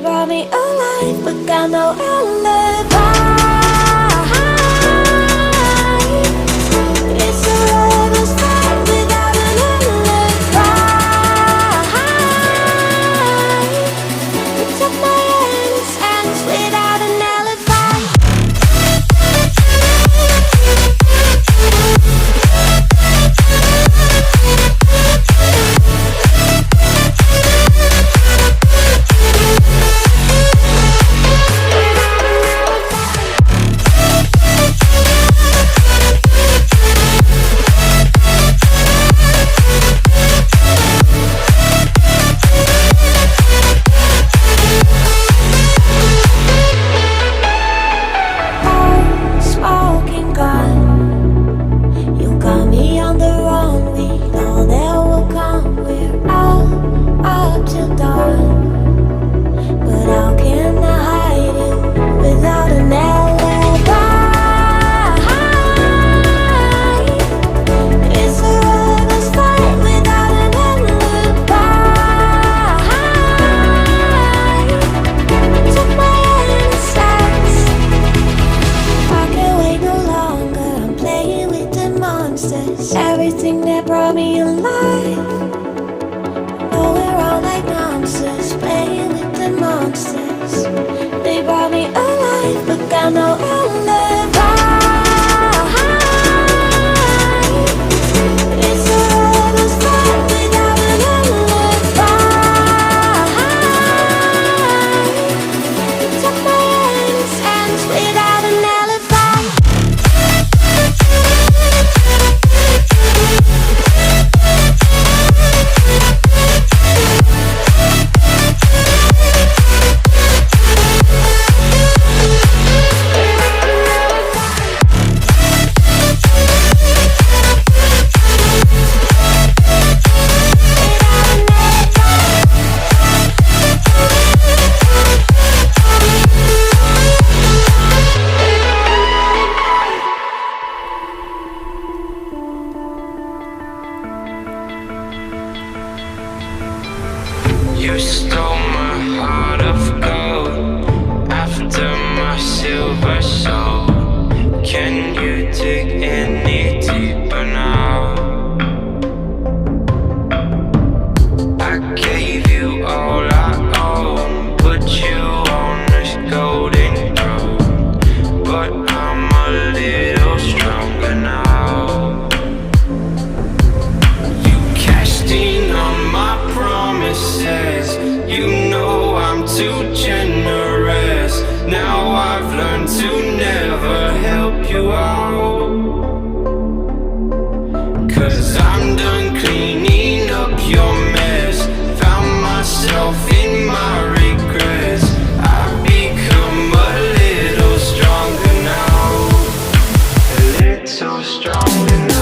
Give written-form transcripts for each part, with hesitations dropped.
brought me alive, but got no alibi. It's a lover's fight without an alibi. You took my hands without an alibi. Everything that brought me alive. Oh, we're all like monsters, playing with the monsters. They brought me alive, but got no alibi. It's a lover's fight without an alibi. You took my hands without an alibi. You stole my heart of gold after my silver soul. Can you dig any deeper now? I gave you all I own, put you on this golden throne, but I'm a little stronger now. You cashed in on my promises. You know I'm too generous. Now I've learned to never help you out. 'Cause I'm done cleaning up your mess. Found myself in my regrets. I've become a little stronger now. A little stronger now.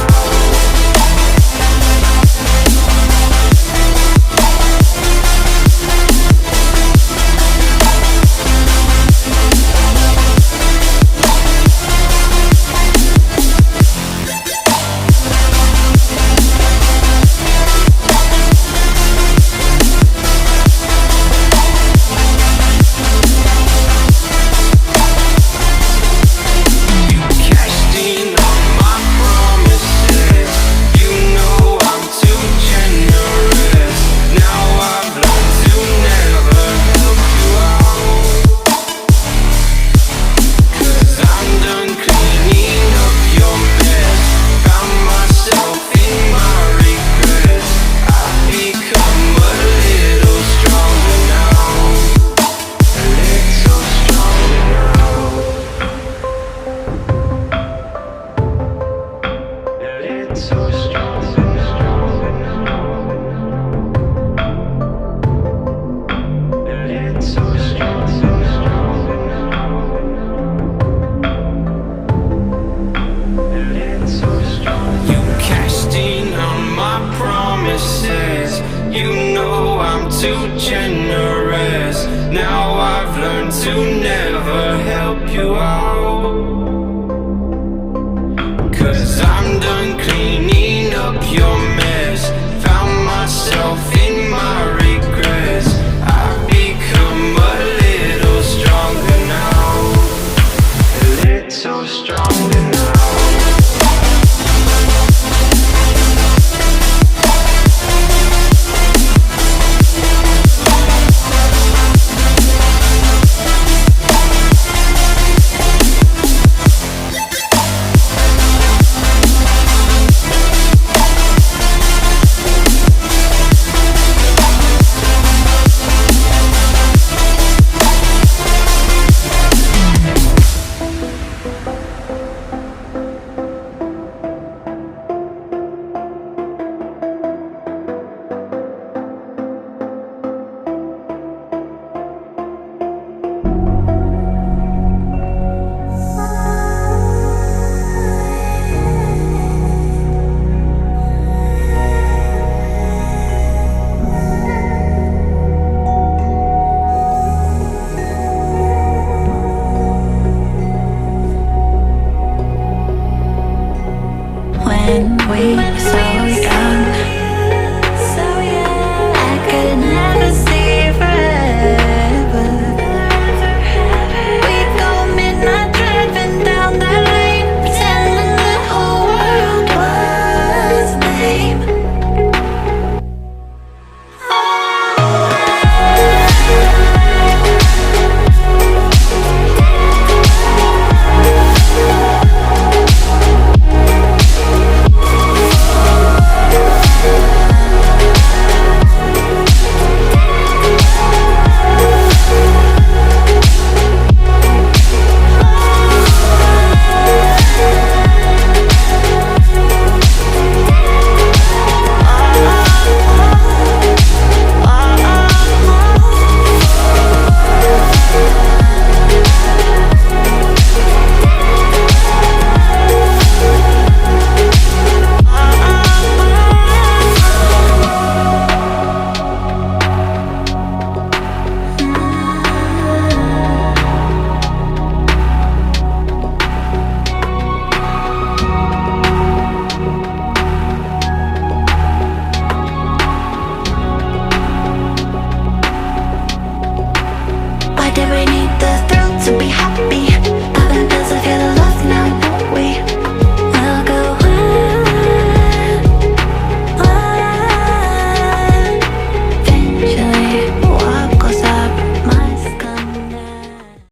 Too generous. Now I've learned to never help you out.